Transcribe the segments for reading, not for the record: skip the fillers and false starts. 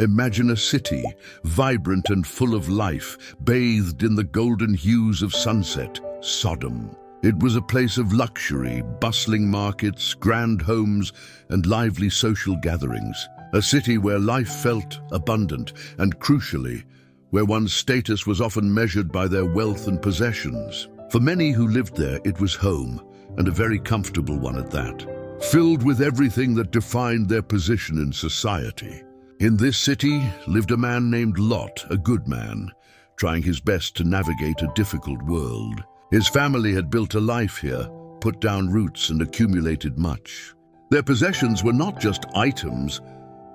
Imagine a city, vibrant and full of life, bathed in the golden hues of sunset, Sodom. It was a place of luxury, bustling markets, grand homes, and lively social gatherings. A city where life felt abundant and, crucially, where one's status was often measured by their wealth and possessions. For many who lived there, it was home, and a very comfortable one at that, filled with everything that defined their position in society. In this city lived a man named Lot, a good man, trying his best to navigate a difficult world. His family had built a life here, put down roots and accumulated much. Their possessions were not just items,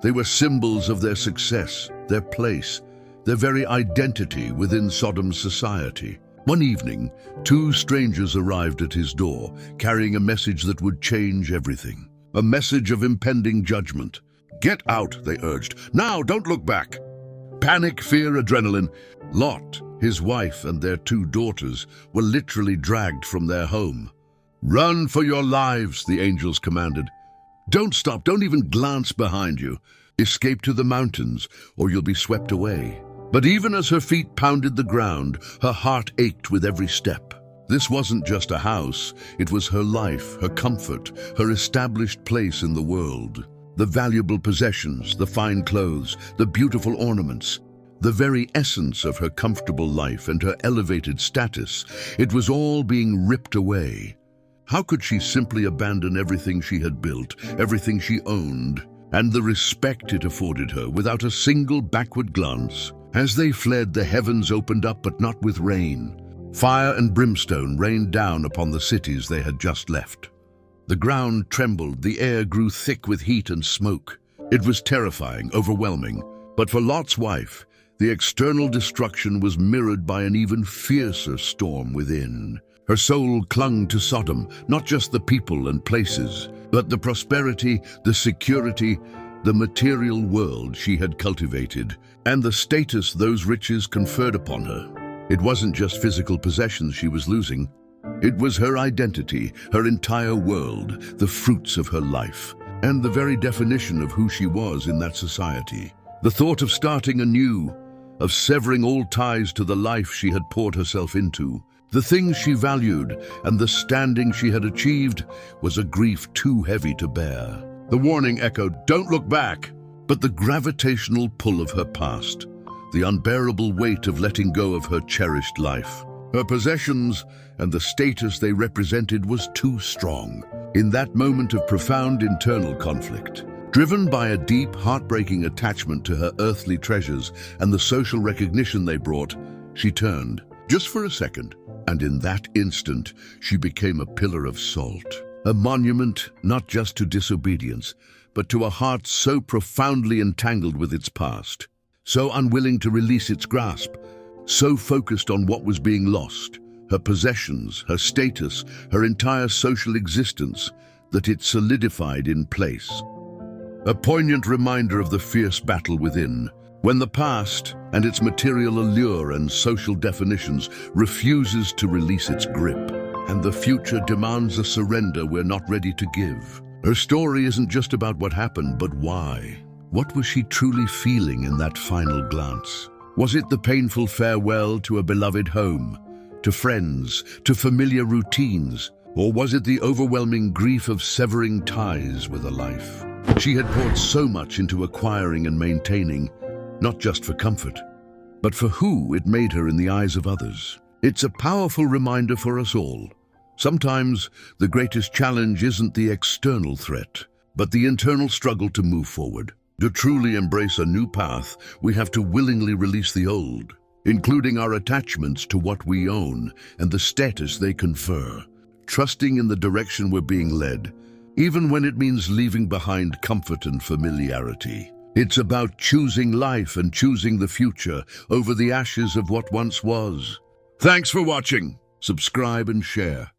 they were symbols of their success, their place, their very identity within Sodom's society. One evening, two strangers arrived at his door, carrying a message that would change everything. A message of impending judgment. "Get out," they urged. "Now, don't look back." Panic, fear, adrenaline. Lot, his wife, and their two daughters were literally dragged from their home. "Run for your lives," the angels commanded. "Don't stop, don't even glance behind you. Escape to the mountains, or you'll be swept away." But even as her feet pounded the ground, her heart ached with every step. This wasn't just a house, it was her life, her comfort, her established place in the world. The valuable possessions, the fine clothes, the beautiful ornaments, the very essence of her comfortable life and her elevated status, it was all being ripped away. How could she simply abandon everything she had built, everything she owned, and the respect it afforded her without a single backward glance? As they fled, the heavens opened up, but not with rain. Fire and brimstone rained down upon the cities they had just left. The ground trembled, the air grew thick with heat and smoke. It was terrifying, overwhelming. But for Lot's wife, the external destruction was mirrored by an even fiercer storm within. Her soul clung to Sodom, not just the people and places, but the prosperity, the security, the material world she had cultivated, and the status those riches conferred upon her. It wasn't just physical possessions she was losing. It was her identity, her entire world, the fruits of her life, and the very definition of who she was in that society. The thought of starting anew, of severing all ties to the life she had poured herself into, the things she valued, and the standing she had achieved, was a grief too heavy to bear. The warning echoed, "Don't look back!" But the gravitational pull of her past, the unbearable weight of letting go of her cherished life, her possessions, and the status they represented was too strong. In that moment of profound internal conflict, driven by a deep, heartbreaking attachment to her earthly treasures and the social recognition they brought, she turned, just for a second, and in that instant, she became a pillar of salt. A monument not just to disobedience, but to a heart so profoundly entangled with its past, so unwilling to release its grasp, so focused on what was being lost, her possessions, her status, her entire social existence, that it solidified in place. A poignant reminder of the fierce battle within, when the past and its material allure and social definitions refuses to release its grip, and the future demands a surrender we're not ready to give. Her story isn't just about what happened, but why. What was she truly feeling in that final glance? Was it the painful farewell to a beloved home, to friends, to familiar routines? Or was it the overwhelming grief of severing ties with a life she had poured so much into acquiring and maintaining, not just for comfort, but for who it made her in the eyes of others? It's a powerful reminder for us all. Sometimes the greatest challenge isn't the external threat, but the internal struggle to move forward. To truly embrace a new path, we have to willingly release the old, including our attachments to what we own and the status they confer, trusting in the direction we're being led, even when it means leaving behind comfort and familiarity. It's about choosing life and choosing the future over the ashes of what once was. Thanks for watching. Subscribe and share.